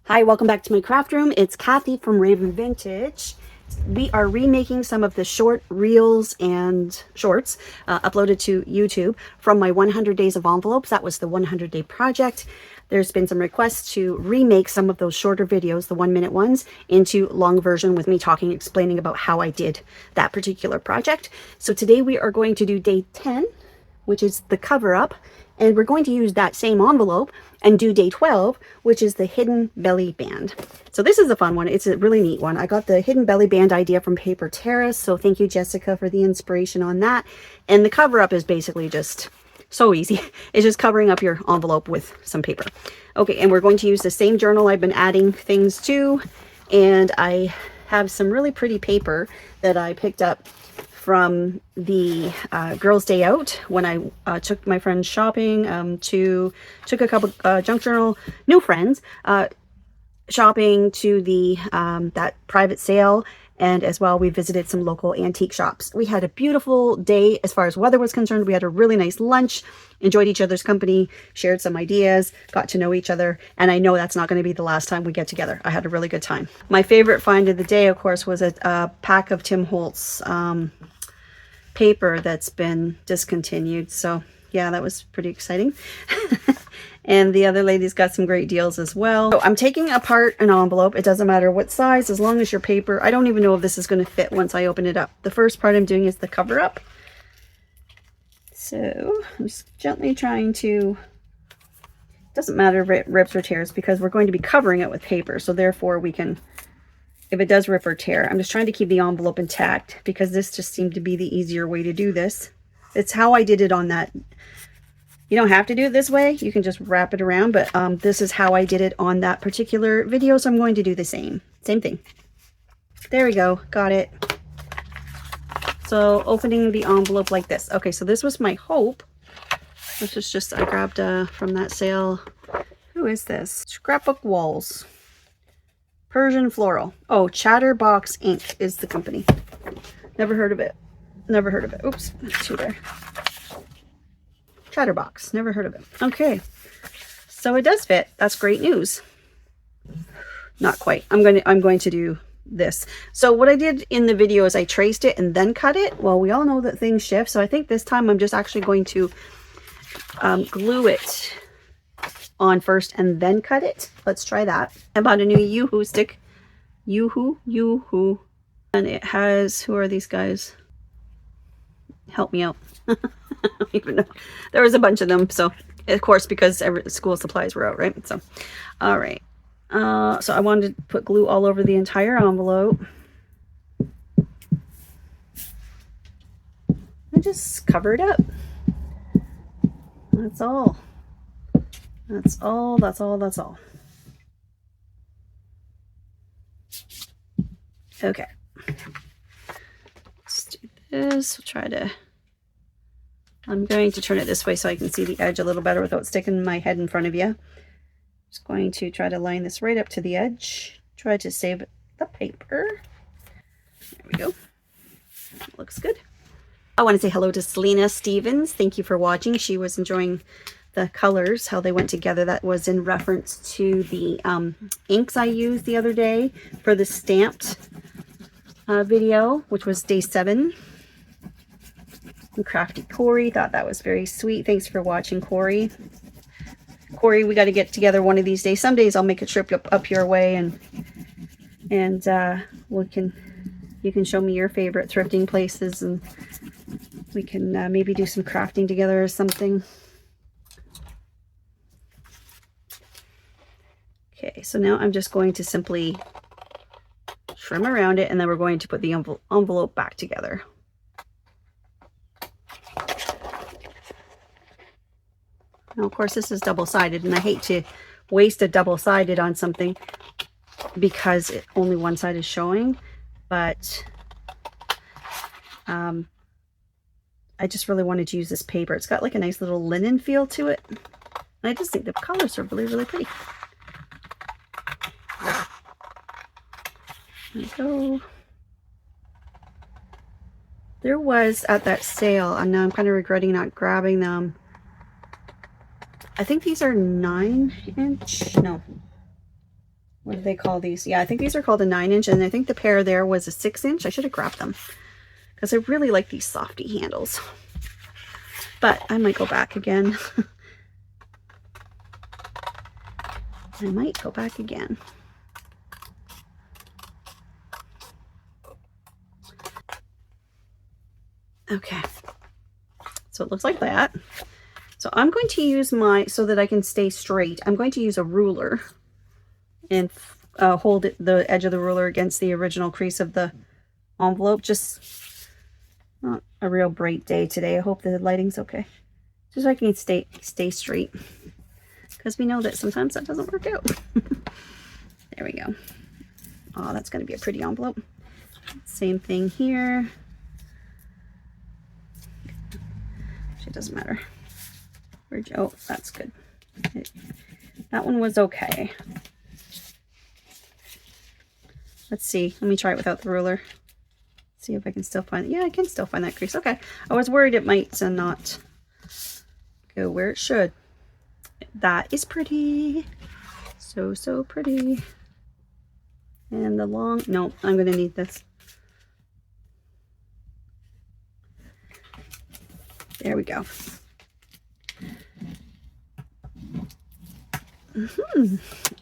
Hi, welcome back to my craft room. It's Kathy from Raven Vintage. We are remaking some of the short reels and shorts uploaded to YouTube from my 100 days of envelopes. That was the 100-day project. There's been some requests to remake some of those shorter videos, the 1-minute ones, into long version with me talking, explaining about how I did that particular project. So today we are going to do day 10, which is the cover up. And we're going to use that same envelope and do day 12, which is the hidden belly band. So this is a fun one. It's a really neat one. I got the hidden belly band idea from Paper Terrace. So thank you, Jessica, for the inspiration on that. And the cover up is basically just so easy. It's just covering up your envelope with some paper. Okay, and we're going to use the same journal I've been adding things to. And I have some really pretty paper that I picked up from the girls' day out when I took my friends shopping, took a couple junk journal new friends shopping to the that private sale, and as well we visited some local antique shops. We had a beautiful day as far as weather was concerned. We had a really nice lunch, enjoyed each other's company, shared some ideas, got to know each other, and I know that's not going to be the last time we get together. I had a really good time. My favorite find of the day, of course, was a pack of Tim Holtz paper that's been discontinued. So yeah, that was pretty exciting. And the other ladies got some great deals as well. So I'm taking apart an envelope. It doesn't matter what size, as long as your paper, I don't even know if this is going to fit once I open it up. The first part I'm doing is the cover up. So I'm just gently trying to, doesn't matter if it rips or tears because we're going to be covering it with paper. So therefore we can, if it does rip or tear, I'm just trying to keep the envelope intact because this just seemed to be the easier way to do this. It's how I did it on that. You don't have to do it this way. You can just wrap it around, but this is how I did it on that particular video. So I'm going to do the same thing. There we go. Got it. So opening the envelope like this. Okay, so this was my hope. This is just, I grabbed from that sale. Who is this? Scrapbook Walls. Persian Floral. Oh, Chatterbox Ink is the company. Never heard of it. Never heard of it. Oops, two there. Chatterbox. Never heard of it. Okay, so it does fit. That's great news. Not quite. I'm going to do this. So what I did in the video is I traced it and then cut it. Well, we all know that things shift, so I think this time I'm just actually going to glue it on first and then cut it. Let's try that. I bought a new Yoo-hoo stick. Yoo-hoo. And it has, who are these guys? Help me out. I don't even know. There was a bunch of them. So, of course, because school supplies were out, right? So, all right. So I wanted to put glue all over the entire envelope. And just cover it up. That's all. That's all. Okay. Let's do this. We'll try to, I'm going to turn it this way so I can see the edge a little better without sticking my head in front of you. Just going to try to line this right up to the edge. Try to save the paper. There we go. Looks good. I want to say hello to Selena Stevens. Thank you for watching. She was enjoying the colors, how they went together. That was in reference to the inks I used the other day for the stamped video, which was day 7. And Crafty Corey thought that was very sweet. Thanks for watching, Corey. Corey, we got to get together one of these days. Some days I'll make a trip up your way and you can show me your favorite thrifting places and we can maybe do some crafting together or something. Okay, so now I'm just going to simply trim around it and then we're going to put the envelope back together. Now, of course, this is double-sided and I hate to waste a double-sided on something because only one side is showing, but I just really wanted to use this paper. It's got like a nice little linen feel to it. And I just think the colors are really, really pretty. There we go. There was at that sale, and now I'm kind of regretting not grabbing them. I think these are 9-inch. No, what do they call these? Yeah, I think these are called a 9-inch, and I think the pair there was a 6-inch. I should have grabbed them because I really like these softy handles. But I might go back again. I might go back again. Okay, so it looks like that. So I'm going to use so that I can stay straight, I'm going to use a ruler and hold the edge of the ruler against the original crease of the envelope. Just not a real bright day today. I hope the lighting's okay. Just so I can stay straight, because we know that sometimes that doesn't work out. There we go. Oh, that's going to be a pretty envelope. Same thing here. It doesn't matter. Oh, that's good. That one was okay. Let's see. Let me try it without the ruler. See if I can still find it. Yeah, I can still find that crease. Okay. I was worried it might not go where it should. That is pretty. So pretty. And the long, no, I'm going to need this. There we go.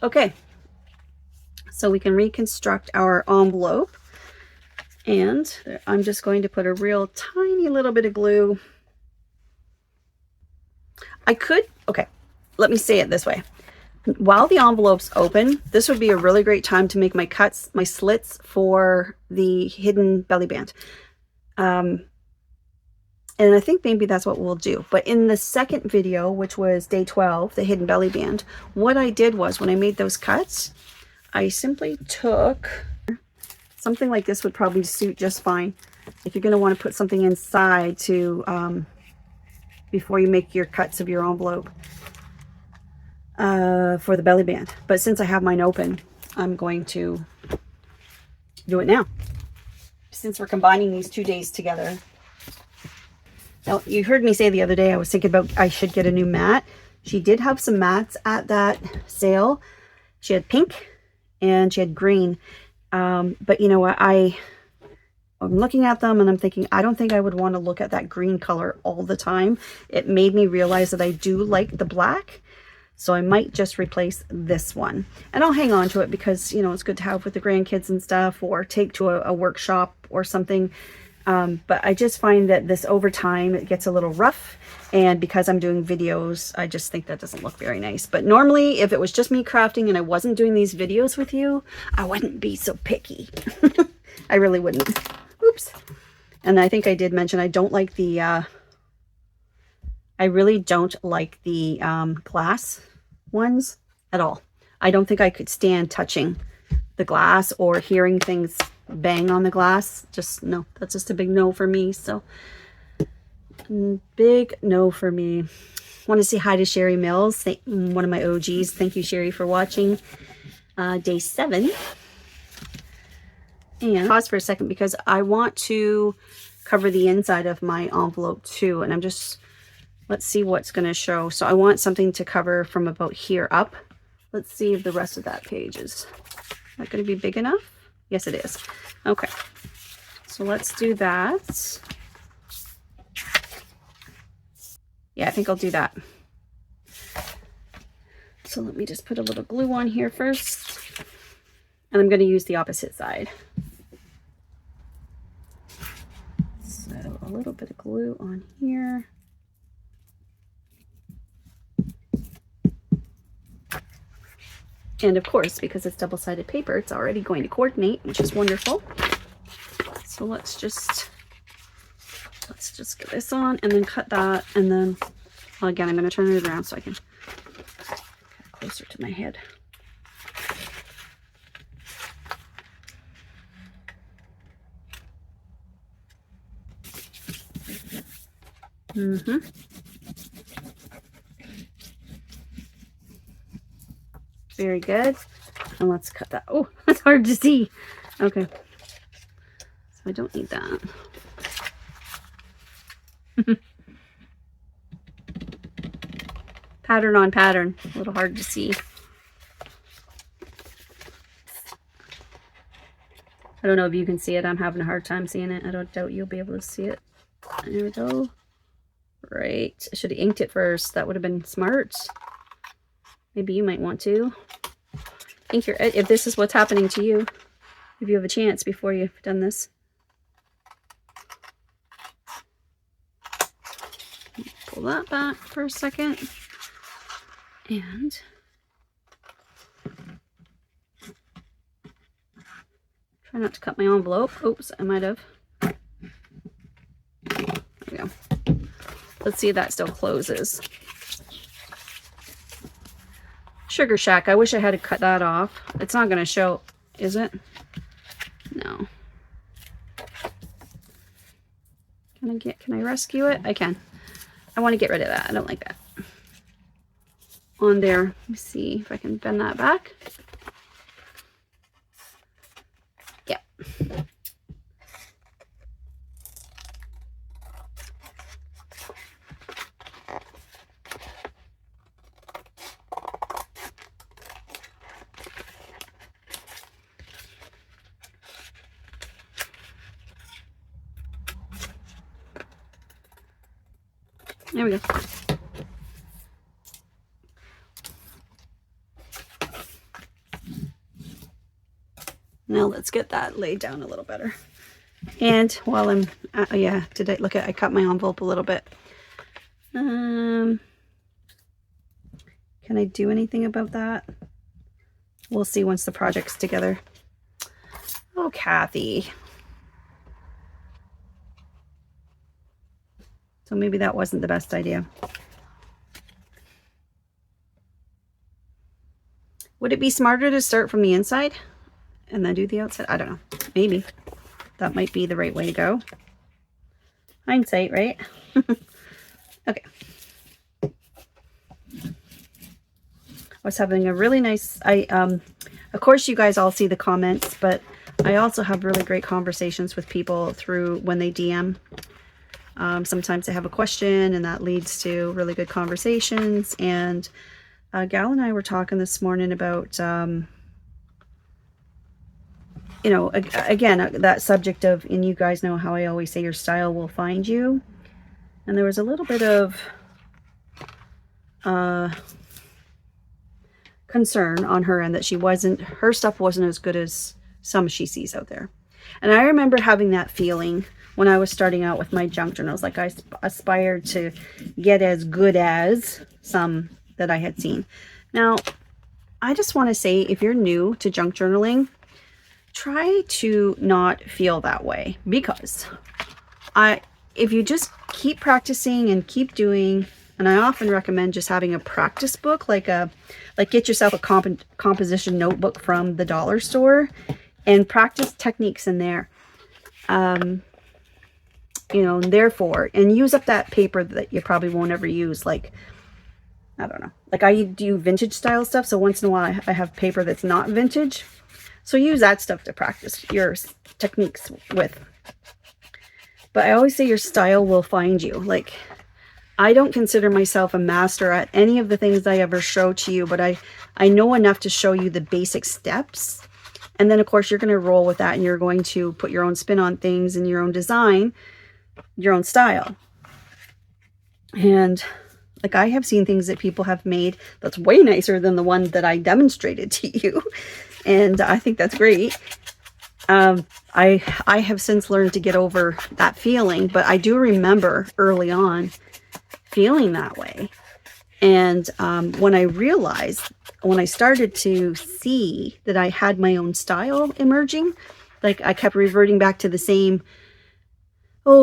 Okay, so we can reconstruct our envelope, and I'm just going to put a real tiny little bit of glue. I could, okay, let me say it this way. While the envelope's open, this would be a really great time to make my cuts, my slits for the hidden belly band. And I think maybe that's what we'll do. But in the second video, which was day 12, the hidden belly band, what I did was when I made those cuts, I simply took something like this. Would probably suit just fine if you're going to want to put something inside to before you make your cuts of your envelope for the belly band. But since I have mine open, I'm going to do it now, since we're combining these 2 days together. Now, you heard me say the other day, I was thinking about I should get a new mat. She did have some mats at that sale. She had pink and she had green. But you know what? I'm looking at them and I'm thinking, I don't think I would want to look at that green color all the time. It made me realize that I do like the black. So I might just replace this one. And I'll hang on to it because, you know, it's good to have with the grandkids and stuff, or take to a workshop or something. But I just find that this over time, it gets a little rough. And because I'm doing videos, I just think that doesn't look very nice. But normally, if it was just me crafting and I wasn't doing these videos with you, I wouldn't be so picky. I really wouldn't. Oops. And I think I did mention I don't like the, I really don't like the glass ones at all. I don't think I could stand touching the glass or hearing things bang on the glass. Just no, that's just a big no for me. So big no for me. Want to say hi to Sherry Mills, one of my OGs. Thank you, Sherry, for watching day 7. And pause for a second because I want to cover the inside of my envelope too, and I'm just, let's see what's going to show. So I want something to cover from about here up. Let's see if the rest of that page is not going to be big enough. Yes, it is. Okay, so let's do that. Yeah, I think I'll do that. So let me just put a little glue on here first, and I'm going to use the opposite side. So a little bit of glue on here. And of course, because it's double-sided paper, it's already going to coordinate, which is wonderful. So let's just get this on and then cut that. And then, well, again, I'm going to turn it around so I can get closer to my head. Very good. And let's cut that. Oh, that's hard to see. Okay. So I don't need that. Pattern on pattern. A little hard to see. I don't know if you can see it. I'm having a hard time seeing it. I don't doubt you'll be able to see it. There we go. Right. I should have inked it first. That would have been smart. Maybe you might want to ink your, if this is what's happening to you, if you have a chance before you've done this. Pull that back for a second. And try not to cut my envelope. Oops, I might have. There we go. Let's see if that still closes. Sugar Shack. I wish I had to cut that off. It's not going to show, is it? No. Can I rescue it? I can. I want to get rid of that. I don't like that. On there. Let me see if I can bend that back. Yeah. There we go. Now let's get that laid down a little better. And while I'm, yeah, I cut my envelope a little bit. Can I do anything about that? We'll see once the project's together. Oh, Kathy. So maybe that wasn't the best idea. Would it be smarter to start from the inside and then do the outside? I don't know. Maybe. That might be the right way to go. Hindsight, right? Okay. I was having a really nice, of course you guys all see the comments, but I also have really great conversations with people through when they DM. Sometimes they have a question and that leads to really good conversations. And Gal and I were talking this morning about, you know, again, that subject of, and you guys know how I always say your style will find you. And there was a little bit of concern on her end that her stuff wasn't as good as some she sees out there. And I remember having that feeling when I was starting out with my junk journals. Like I aspired to get as good as some that I had seen. Now, I just want to say, if you're new to junk journaling, try to not feel that way, because if you just keep practicing and keep doing, and I often recommend just having a practice book, like get yourself a composition notebook from the dollar store and practice techniques in there. You know, therefore, and use up that paper that you probably won't ever use. Like, I don't know, like I do vintage style stuff, so once in a while I have paper that's not vintage, so use that stuff to practice your techniques with. But I always say your style will find you. Like, I don't consider myself a master at any of the things I ever show to you, but I know enough to show you the basic steps. And then of course you're going to roll with that, and you're going to put your own spin on things and your own design, your own style. And like, I have seen things that people have made that's way nicer than the one that I demonstrated to you. And I think that's great. I have since learned to get over that feeling, but I do remember early on feeling that way. And when I started to see that I had my own style emerging, like I kept reverting back to the same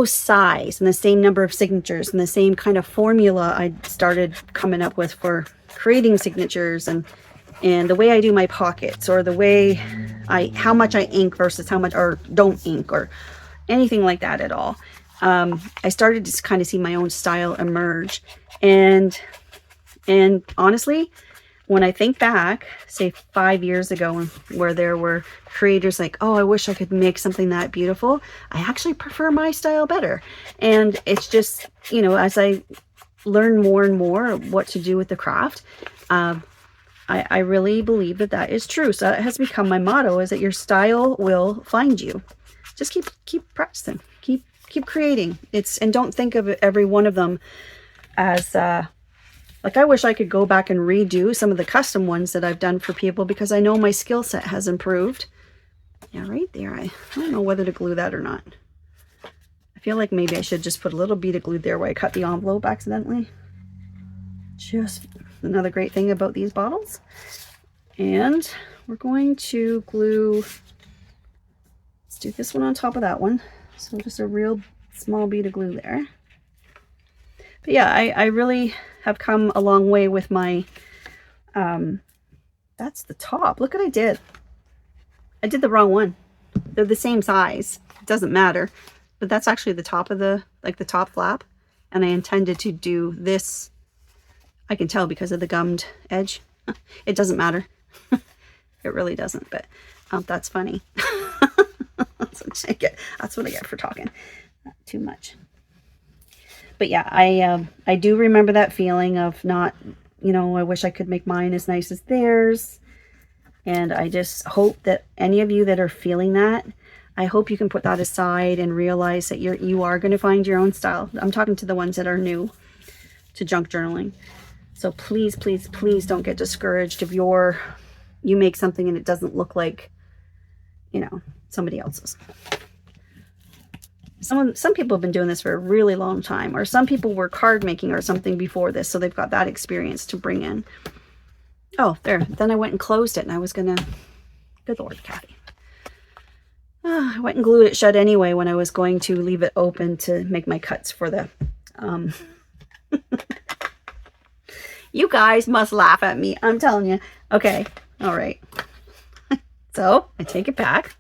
size and the same number of signatures and the same kind of formula I started coming up with for creating signatures, and the way I do my pockets, or the way how much I ink versus how much, or don't ink, or anything like that at all. I started to kind of see my own style emerge. And honestly, when I think back, say 5 years ago, where there were creators like, oh, I wish I could make something that beautiful, I actually prefer my style better. And it's just, you know, as I learn more and more what to do with the craft, I really believe that that is true. So that has become my motto, is that your style will find you. Just keep practicing, keep creating. And don't think of every one of them as like, I wish I could go back and redo some of the custom ones that I've done for people, because I know my skill set has improved. Yeah, right there. I don't know whether to glue that or not. I feel like maybe I should just put a little bead of glue there where I cut the envelope accidentally. Just another great thing about these bottles. And we're going to glue, let's do this one on top of that one. So just a real small bead of glue there. But yeah, I really have come a long way with my, that's the top. Look what I did. I did the wrong one. They're the same size. It doesn't matter. But that's actually the top of the, like the top flap. And I intended to do this. I can tell because of the gummed edge. It doesn't matter. It really doesn't, but that's funny. That's what I get for talking. Not too much. But yeah, I do remember that feeling of not, you know, I wish I could make mine as nice as theirs. And I just hope that any of you that are feeling that, I hope you can put that aside and realize that you are going to find your own style. I'm talking to the ones that are new to junk journaling. So please, please, please don't get discouraged if you make something and it doesn't look like, you know, somebody else's. Some people have been doing this for a really long time, or some people were card making or something before this, so they've got that experience to bring in. Oh, there. Then I went and closed it, and I was gonna, good Lord, Kathy. I went and glued it shut anyway when I was going to leave it open to make my cuts for the, you guys must laugh at me. I'm telling you. Okay. All right. So I take it back.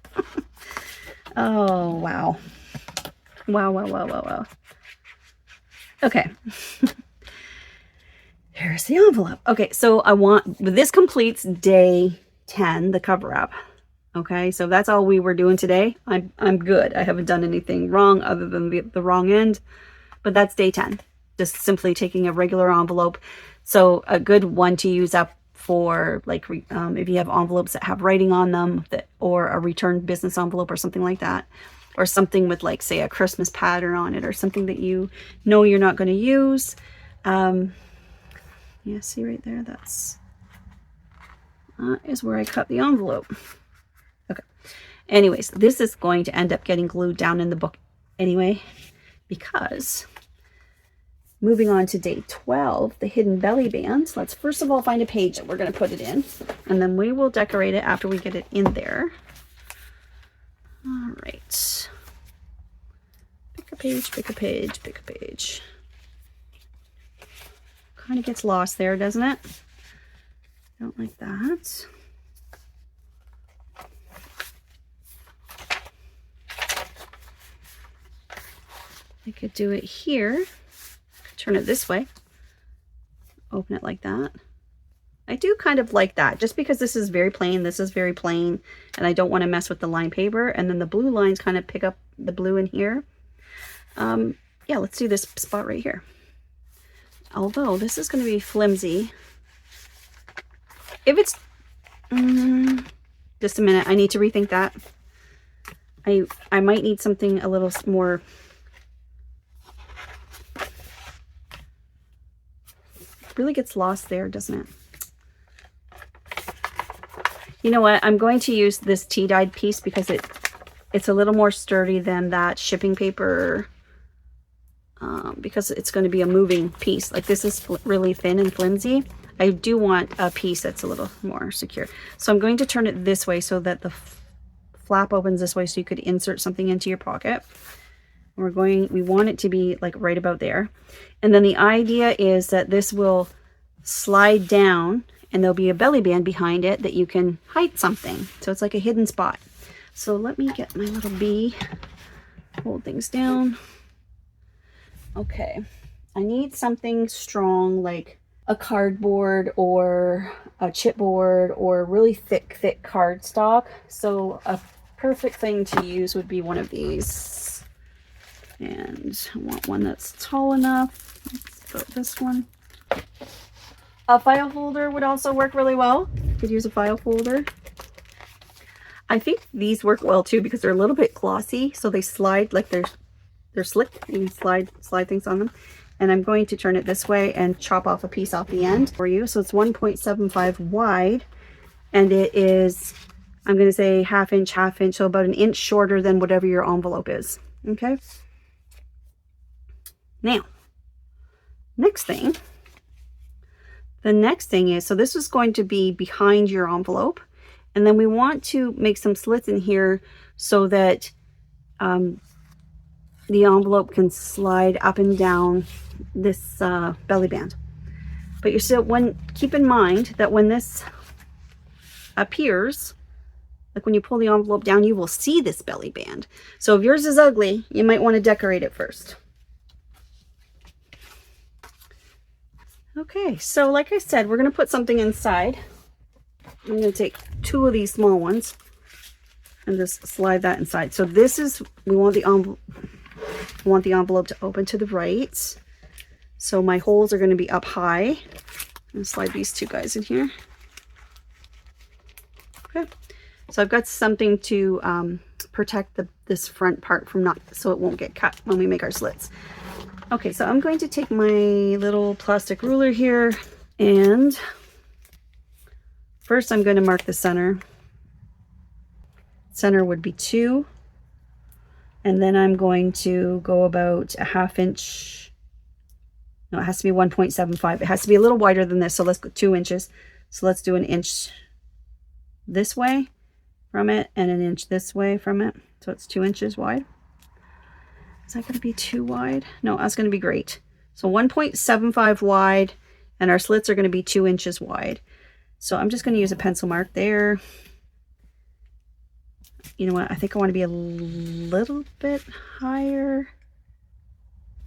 Oh, wow. Wow, wow, wow, wow, wow. Okay. Here's the envelope. Okay. So this completes day 10, the cover up. Okay. So that's all we were doing today. I'm good. I haven't done anything wrong other than the wrong end, but that's day 10. Just simply taking a regular envelope. So a good one to use up for, like, if you have envelopes that have writing on them, or a returned business envelope or something like that, or something with, like, say, a Christmas pattern on it, or something that you know you're not going to use. Yeah, see right there? That is where I cut the envelope. Okay. Anyways, this is going to end up getting glued down in the book anyway, because moving on to day 12, the hidden belly band. Let's first of all find a page that we're going to put it in, and then we will decorate it after we get it in there. All right. Pick a page, pick a page, pick a page. Kind of gets lost there, doesn't it? Don't like that. I could do it here. Turn it this way. Open it like that. I do kind of like that, just because this is very plain, this is very plain, and I don't want to mess with the line paper, and then the blue lines kind of pick up the blue in here. Yeah, let's do this spot right here. Although this is going to be flimsy. If it's just a minute, I need to rethink that. I might need something a little more. Really gets lost there, doesn't it? You know what? I'm going to use this tea dyed piece because it's a little more sturdy than that shipping paper, because it's going to be a moving piece. Like, this is really thin and flimsy. I do want a piece that's a little more secure. So I'm going to turn it this way so that the flap opens this way, so you could insert something into your pocket. We want it to be like right about there. And then the idea is that this will slide down, and there'll be a belly band behind it that you can hide something. So it's like a hidden spot. So let me get my little bee, hold things down. Okay, I need something strong, like a cardboard or a chipboard or really thick cardstock. So a perfect thing to use would be one of these. And I want one that's tall enough. Let's go with this one. A file folder would also work really well. You could use a file folder. I think these work well too because they're a little bit glossy, so they slide like they're slick. You can slide things on them. And I'm going to turn it this way and chop off a piece off the end for you. So it's 1.75 wide, and it is, I'm going to say half inch, so about an inch shorter than whatever your envelope is. Okay. Now, the next thing is, so this is going to be behind your envelope. And then we want to make some slits in here so that the envelope can slide up and down this belly band. But you're still, keep in mind that when this appears, like when you pull the envelope down, you will see this belly band. So if yours is ugly, you might want to decorate it first. Okay, so like I said, we're going to put something inside. I'm going to take 2 of these small ones and just slide that inside. So this is, we want the envelope to open to the right. So my holes are going to be up high. I'm going to slide these 2 guys in here. Okay, so I've got something to protect this front part from so it won't get cut when we make our slits. Okay, so I'm going to take my little plastic ruler here, and first I'm going to mark the center. Center would be 2, and then I'm going to go about a ½ inch. No, it has to be 1.75. It has to be a little wider than this, so let's go 2 inches. So let's do an inch this way from it and an inch this way from it. So it's 2 inches wide. Is that going to be too wide? No, that's going to be great. So 1.75 wide, and our slits are going to be 2 inches wide. So I'm just going to use a pencil mark there. You know what? I think I want to be a little bit higher.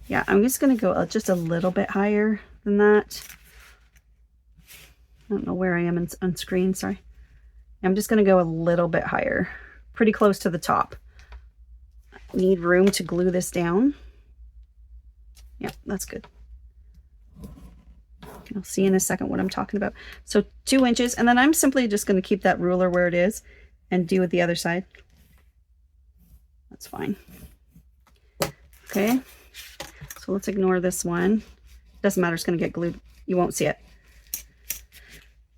Yeah, I'm just going to go just a little bit higher than that. I don't know where I am on screen, sorry. I'm just going to go a little bit higher, pretty close to the top. Need room to glue this down. Yeah, that's good. You'll see in a second what I'm talking about. So 2 inches, and then I'm simply just going to keep that ruler where it is and do it the other side. That's fine. Okay, so let's ignore this one. Doesn't matter, it's going to get glued. You won't see it.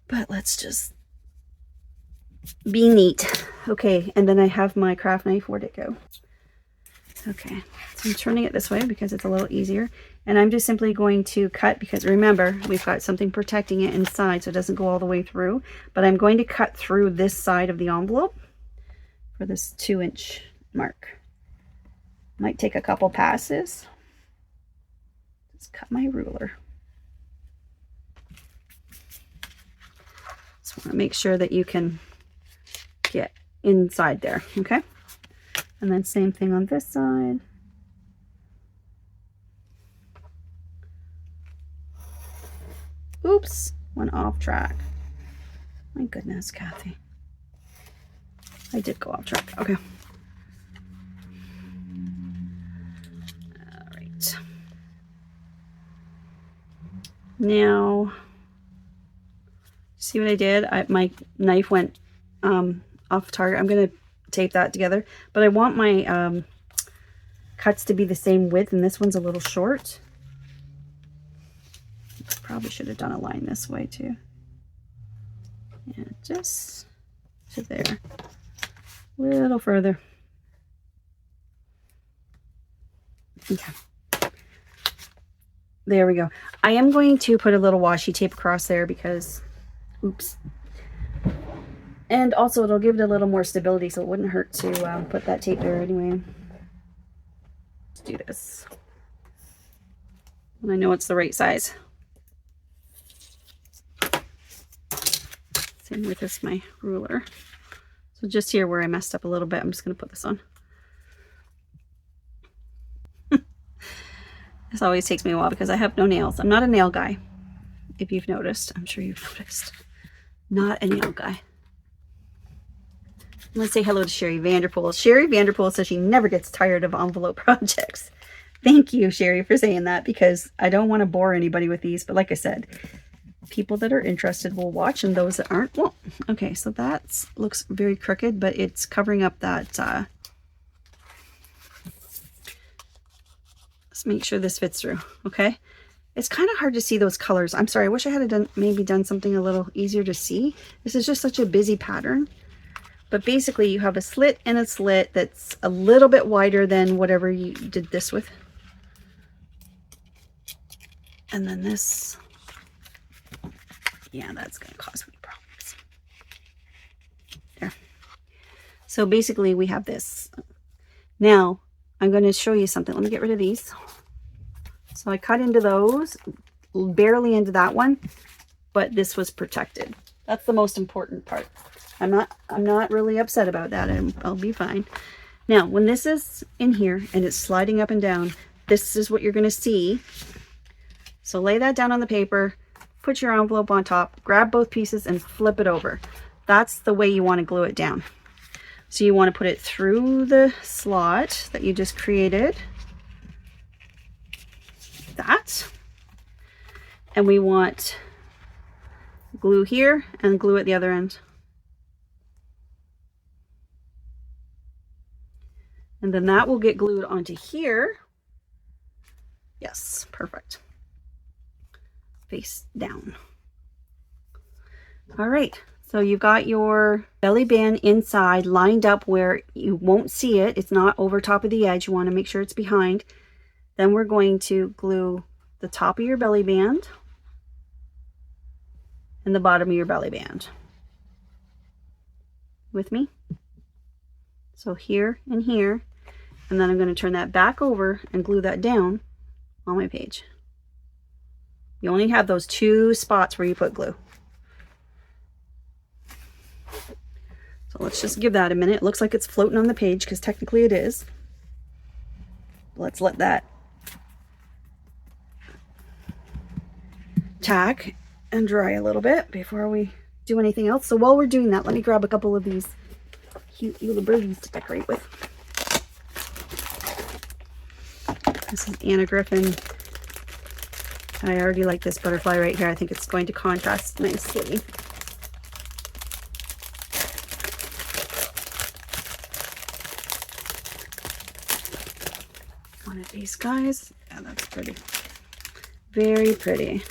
But let's just be neat. Okay, and then I have my craft knife. Where'd it go? Okay, so I'm turning it this way because it's a little easier. And I'm just simply going to cut, because remember, we've got something protecting it inside so it doesn't go all the way through. But I'm going to cut through this side of the envelope for this 2 inch mark. Might take a couple passes. Just cut my ruler. Just want to make sure that you can get inside there, okay? And then same thing on this side. Oops, went off track. My goodness, Kathy. I did go off track. Okay. All right. Now, see what I did? My knife went off target. I'm going to tape that together, but I want my cuts to be the same width, and this one's a little short. Probably should have done a line this way too. Yeah, just to there, a little further. Okay, there we go. I am going to put a little washi tape across there because, oops. And also it'll give it a little more stability, so it wouldn't hurt to put that tape there anyway. Let's do this. And I know it's the right size. Same with this, my ruler. So just here where I messed up a little bit, I'm just going to put this on. This always takes me a while because I have no nails. I'm not a nail guy, if you've noticed. I'm sure you've noticed. Not a nail guy. Let's say hello to Sherry Vanderpool. Sherry Vanderpool says she never gets tired of envelope projects. Thank you, Sherry, for saying that, because I don't want to bore anybody with these. But like I said, people that are interested will watch, and those that aren't won't. Okay, so that looks very crooked, but it's covering up that. Let's make sure this fits through. Okay, it's kind of hard to see those colors. I'm sorry. I wish I had maybe done something a little easier to see. This is just such a busy pattern. But basically, you have a slit and a slit that's a little bit wider than whatever you did this with. And then this, yeah, that's going to cause me problems. There. So basically, we have this. Now, I'm going to show you something. Let me get rid of these. So I cut into those, barely into that one, but this was protected. That's the most important part. I'm not really upset about that. I'll be fine. Now, when this is in here and it's sliding up and down, this is what you're going to see. So lay that down on the paper, put your envelope on top, grab both pieces and flip it over. That's the way you want to glue it down. So you want to put it through the slot that you just created. That. And we want glue here and glue at the other end. And then that will get glued onto here. Yes, perfect. Face down. All right, so you've got your belly band inside lined up where you won't see it. It's not over top of the edge. You want to make sure it's behind. Then we're going to glue the top of your belly band and the bottom of your belly band. With me? So here and here. And then I'm going to turn that back over and glue that down on my page. You only have those two spots where you put glue. So let's just give that a minute. It looks like it's floating on the page because technically it is. Let's let that tack and dry a little bit before we do anything else. So while we're doing that, let me grab a couple of these cute little birdies to decorate with. This is Anna Griffin. I already like this butterfly right here. I think it's going to contrast nicely. One of these guys. Yeah, that's pretty. Very pretty.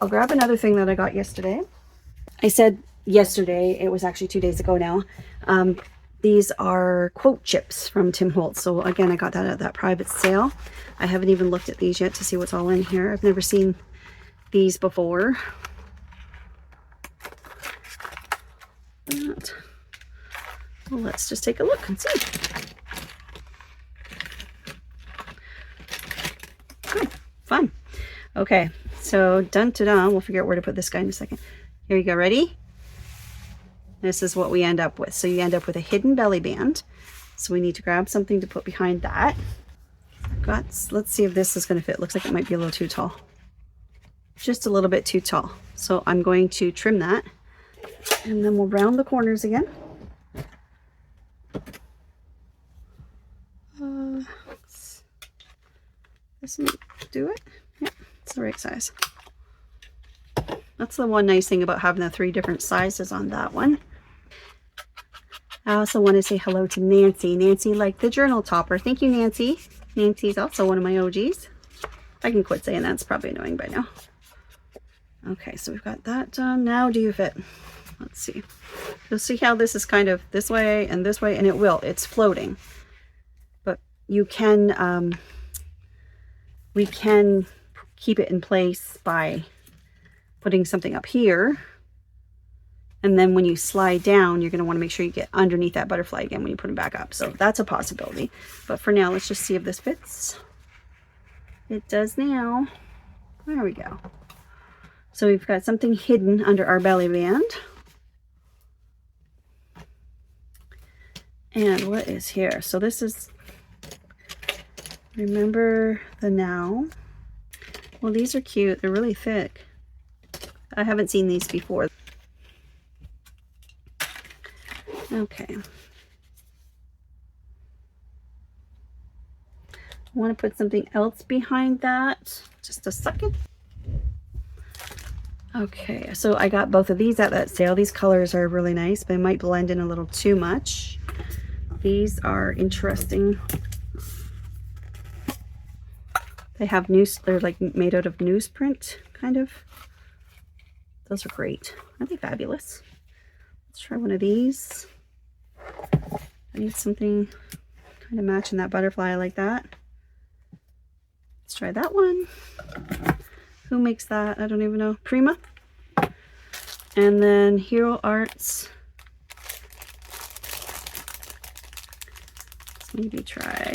I'll grab another thing that I got yesterday. I said yesterday, it was actually 2 days ago now. These are quote chips from Tim Holtz. So again, I got that at that private sale. I haven't even looked at these yet to see what's all in here. I've never seen these before. But, well, let's just take a look and see. Good, fun. Okay, so dun-ta-dun. We'll figure out where to put this guy in a second. Here you go, ready? This is what we end up with. So you end up with a hidden belly band. So we need to grab something to put behind that. Let's see if this is going to fit. Looks like it might be a little too tall. Just a little bit too tall. So I'm going to trim that. And then we'll round the corners again. This might do it. Yeah, it's the right size. That's the one nice thing about having the 3 different sizes on that one. I also want to say hello to Nancy. Nancy liked the journal topper. Thank you, Nancy. Nancy's also one of my OGs. I can quit saying that. It's probably annoying by now. Okay, so we've got that done. Now do you fit? Let's see. You'll see how this is kind of this way, and it will. It's floating. But you can, we can keep it in place by putting something up here. And then when you slide down, you're going to want to make sure you get underneath that butterfly again when you put them back up. So that's a possibility. But for now, let's just see if this fits. It does now. There we go. So we've got something hidden under our belly band. And what is here? So this is, remember the now. Well, these are cute. They're really thick. I haven't seen these before. Okay. I want to put something else behind that. Just a second. Okay, so I got both of these at that sale. These colors are really nice, but they might blend in a little too much. These are interesting. They have they're like made out of newsprint, kind of. Those are great. Aren't they fabulous? Let's try one of these. I need something kind of matching that butterfly like that. Let's try that one. Who makes that? I don't even know. Prima. And then Hero Arts. Let's maybe try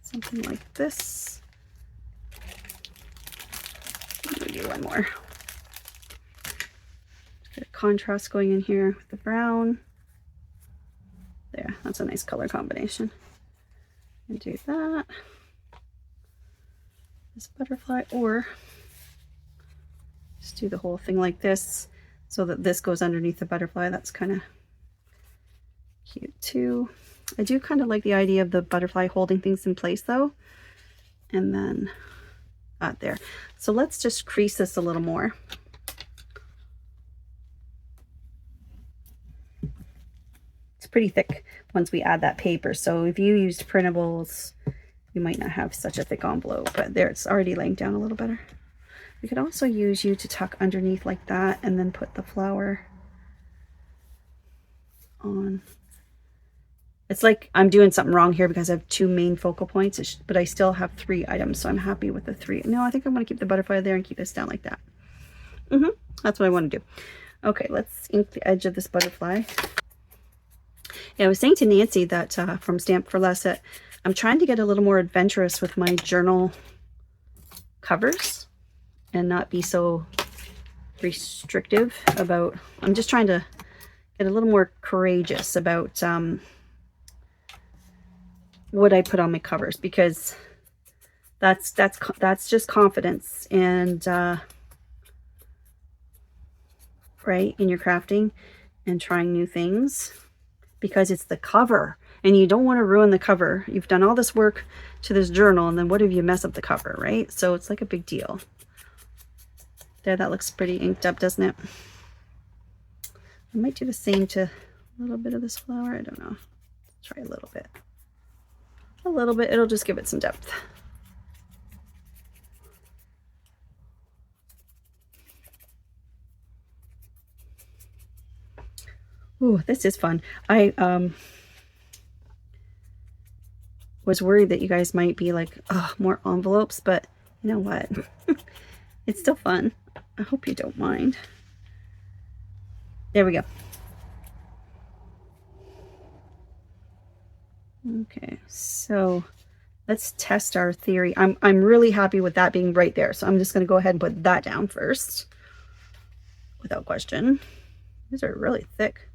something like this. Let me do one more. Get a contrast going in here with the brown. There, that's a nice color combination. And do that. This butterfly, or just do the whole thing like this so that this goes underneath the butterfly. That's kind of cute too. I do kind of like the idea of the butterfly holding things in place though. And then there. So let's just crease this a little more. It's pretty thick once we add that paper. So if you used printables, you might not have such a thick envelope, but there, it's already laying down a little better. We could also use you to tuck underneath like that and then put the flower on. It's like I'm doing something wrong here because I have 2 main focal points, but I still have 3 items, so I'm happy with the 3. No, I think I'm going to keep the butterfly there and keep this down like that. That's what I want to do. Okay, let's ink the edge of this butterfly. Yeah, I was saying to Nancy that from Stamp for Less that I'm trying to get a little more adventurous with my journal covers and not be so restrictive about, I'm just trying to get a little more courageous about what I put on my covers, because that's just confidence and right, in your crafting and trying new things, because it's the cover and you don't want to ruin the cover. You've done all this work to this journal, and then what if you mess up the cover, right? So it's like a big deal. There, that looks pretty inked up, doesn't it? I might do the same to a little bit of this flower. I don't know. Try a little bit. A little bit. It'll just give it some depth. Ooh, this is fun. I was worried that you guys might be like, oh, more envelopes, but you know what? It's still fun. I hope you don't mind. There we go. Okay, so let's test our theory. I'm really happy with that being right there, so I'm just going to go ahead and put that down first without question. These are really thick.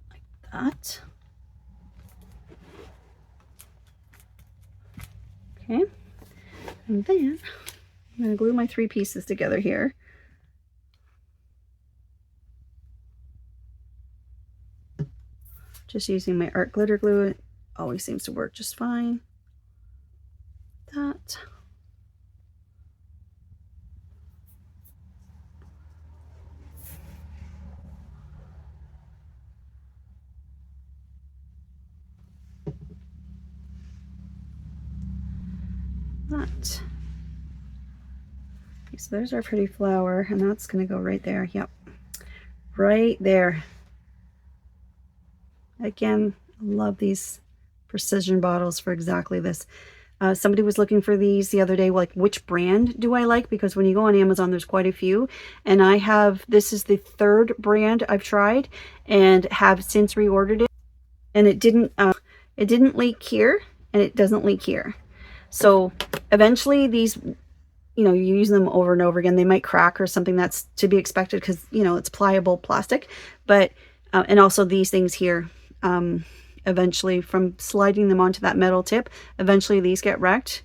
Like that. Okay, and then I'm going to glue my 3 pieces together here. Just using my art glitter glue. It always seems to work just fine. That. That. Okay, so there's our pretty flower, and that's going to go right there. Yep, right there. Again, I love these precision bottles for exactly this. Somebody was looking for these the other day, like which brand do I like? Because when you go on Amazon, there's quite a few. And I have, this is the 3rd brand I've tried and have since reordered it. And it didn't leak here, and it doesn't leak here. So eventually these, you know, you use them over and over again, they might crack or something. That's to be expected because, you know, it's pliable plastic. But, and also these things here, eventually from sliding them onto that metal tip, eventually these get wrecked.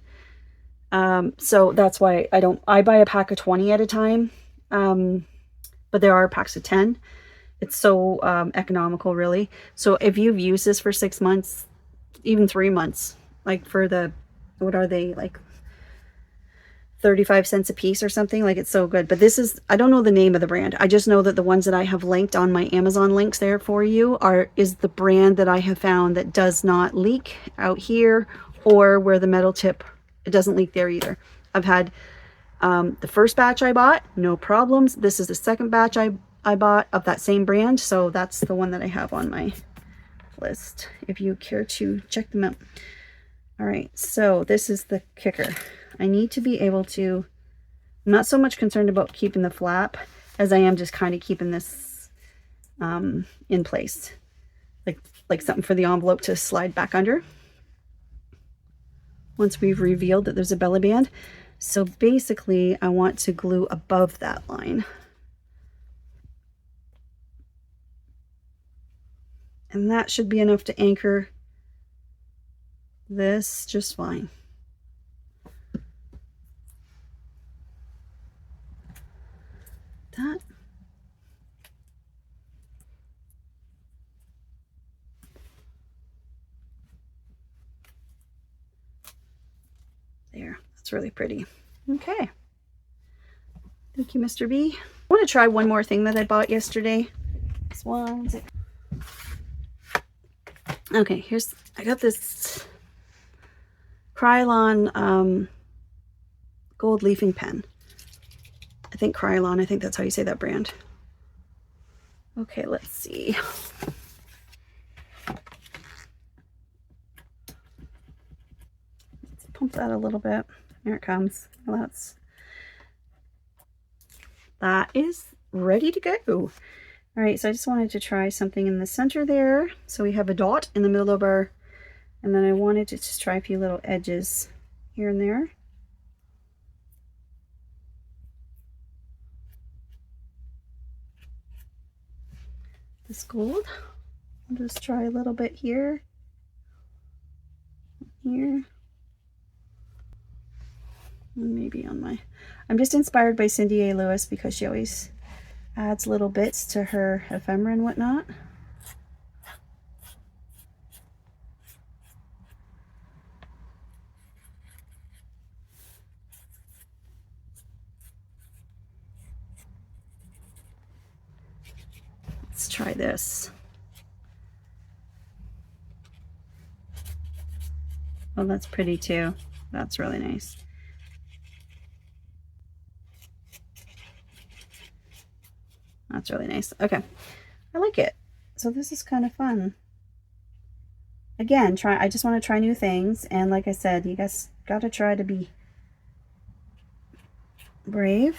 So that's why I buy a pack of 20 at a time. But there are packs of 10. It's so economical, really. So if you've used this for 6 months, even 3 months, like for the, what are they, like 35 cents a piece or something, like it's so good. But this is, I don't know the name of the brand. I just know that the ones that I have linked on my Amazon links there for you is the brand that I have found that does not leak out here, or where the metal tip, it doesn't leak there either. I've had the first batch I bought, no problems. This is the second batch I bought of that same brand. So that's the one that I have on my list, if you care to check them out. All right, so this is the kicker. I need to be able to, I'm not so much concerned about keeping the flap as I am just kind of keeping this in place. Like something for the envelope to slide back under once we've revealed that there's a belly band. So basically, I want to glue above that line. And that should be enough to anchor this just fine. That. There, that's really pretty. Okay. Thank you, Mr. B. I want to try one more thing that I bought yesterday. This one's it. Okay, here's, I got this Krylon gold leafing pen. I think Krylon, I think that's how you say that brand. Okay, let's see. Let's pump that a little bit. There it comes. Well, that is ready to go. All right, so I just wanted to try something in the center there. So we have a dot in the middle of our, and then I wanted to just try a few little edges here and there. This gold, I'll just try a little bit here, and maybe on my, I'm just inspired by Cindy A. Lewis because she always adds little bits to her ephemera and whatnot. Let's try this. Oh, that's pretty too. That's really nice. That's really nice. Okay, I like it. So this is kind of fun. Again, I just want to try new things, and like I said, you guys got to try to be brave.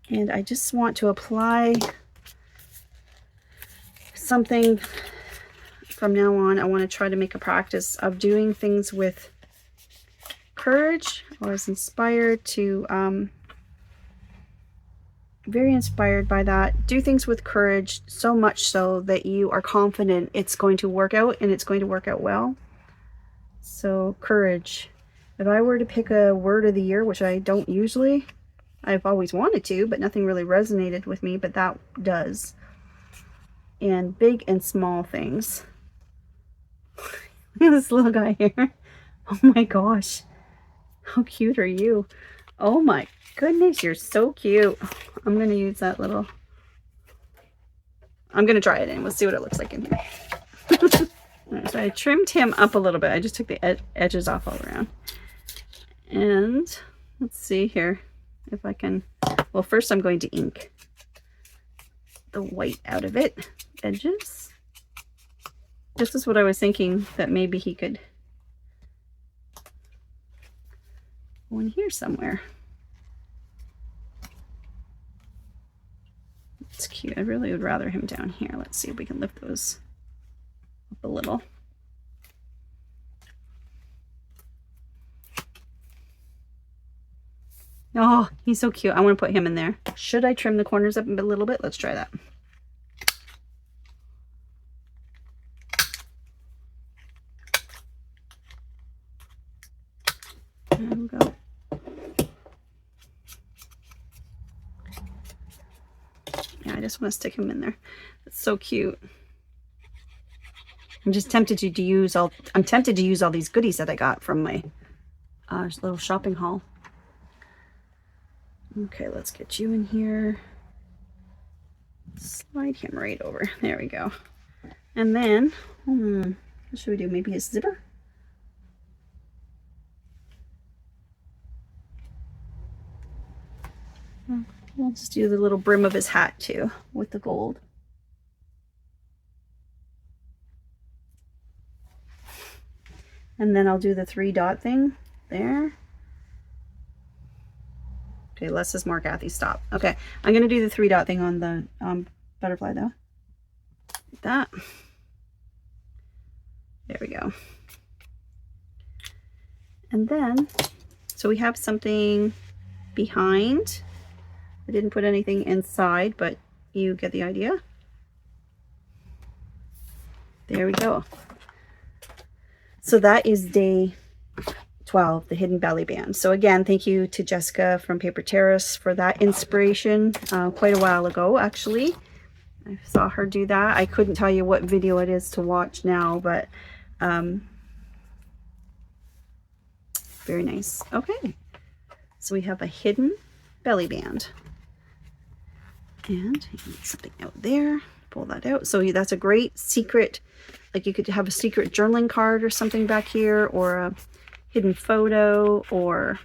And I just want to apply something from now on. I want to try to make a practice of doing things with courage. I was inspired to very inspired by that. Do things with courage, so much so that you are confident it's going to work out, and it's going to work out well. So courage. If I were to pick a word of the year, which I don't usually, I've always wanted to, but nothing really resonated with me, but that does. And big and small things. Look at this little guy here. Oh my gosh. How cute are you? Oh my goodness, you're so cute. I'm going to use that little... I'm going to try it and we'll see what it looks like in here. Right, so I trimmed him up a little bit. I just took the edges off all around. And let's see here if I can... Well, first I'm going to ink the white out of it. Edges. This is what I was thinking, that maybe he could go in here somewhere. It's cute. I really would rather him down here. Let's see if we can lift those up a little. Oh, he's so cute. I want to put him in there. Should I trim the corners up a little bit? Let's try that. There we go. Yeah, just want to stick him in there. It's so cute. I'm just tempted to use all these goodies that I got from my little shopping haul. Okay, let's get you in here. Slide him right over. There we go. And then, what should we do? Maybe a zipper? We'll just do the little brim of his hat too with the gold. And then I'll do the 3-dot thing there. Okay, less is more, Kathy. Stop. Okay, I'm going to do the 3-dot thing on the butterfly though. Like that. There we go. And then, so we have something behind. I didn't put anything inside, but you get the idea. There we go. So that is day 12, the hidden belly band. So again, thank you to Jessica from Paper Terrace for that inspiration quite a while ago, actually. I saw her do that. I couldn't tell you what video it is to watch now, but very nice. Okay, so we have a hidden belly band. And something out there, pull that out. So that's a great secret, like you could have a secret journaling card or something back here, or a hidden photo, or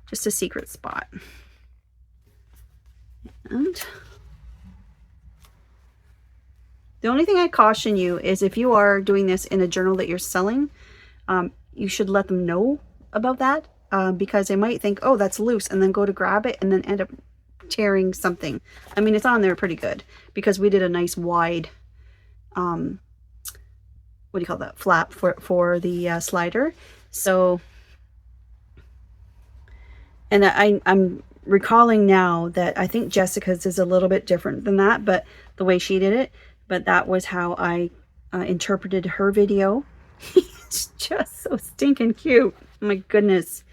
just a secret spot. And the only thing I caution you is if you are doing this in a journal that you're selling, you should let them know about that, because they might think, oh, that's loose, and then go to grab it and then end up tearing something. I mean, it's on there pretty good because we did a nice wide what do you call that, flap for the slider. So, and I'm recalling now that I think Jessica's is a little bit different than that, but the way she did it, but that was how I interpreted her video. It's just so stinking cute. Oh my goodness.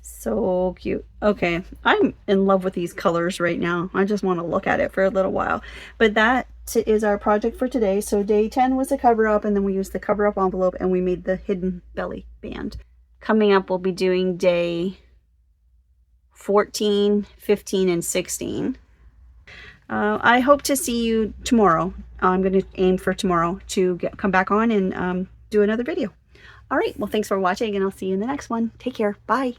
So cute. Okay, I'm in love with these colors right now. I just want to look at it for a little while. But that is our project for today. So day 10 was the cover up, and then we used the cover up envelope and we made the hidden belly band. Coming up, we'll be doing day 14, 15, and 16. I hope to see you tomorrow. I'm going to aim for tomorrow to come back on and do another video. All right, well, thanks for watching, and I'll see you in the next one. Take care. Bye.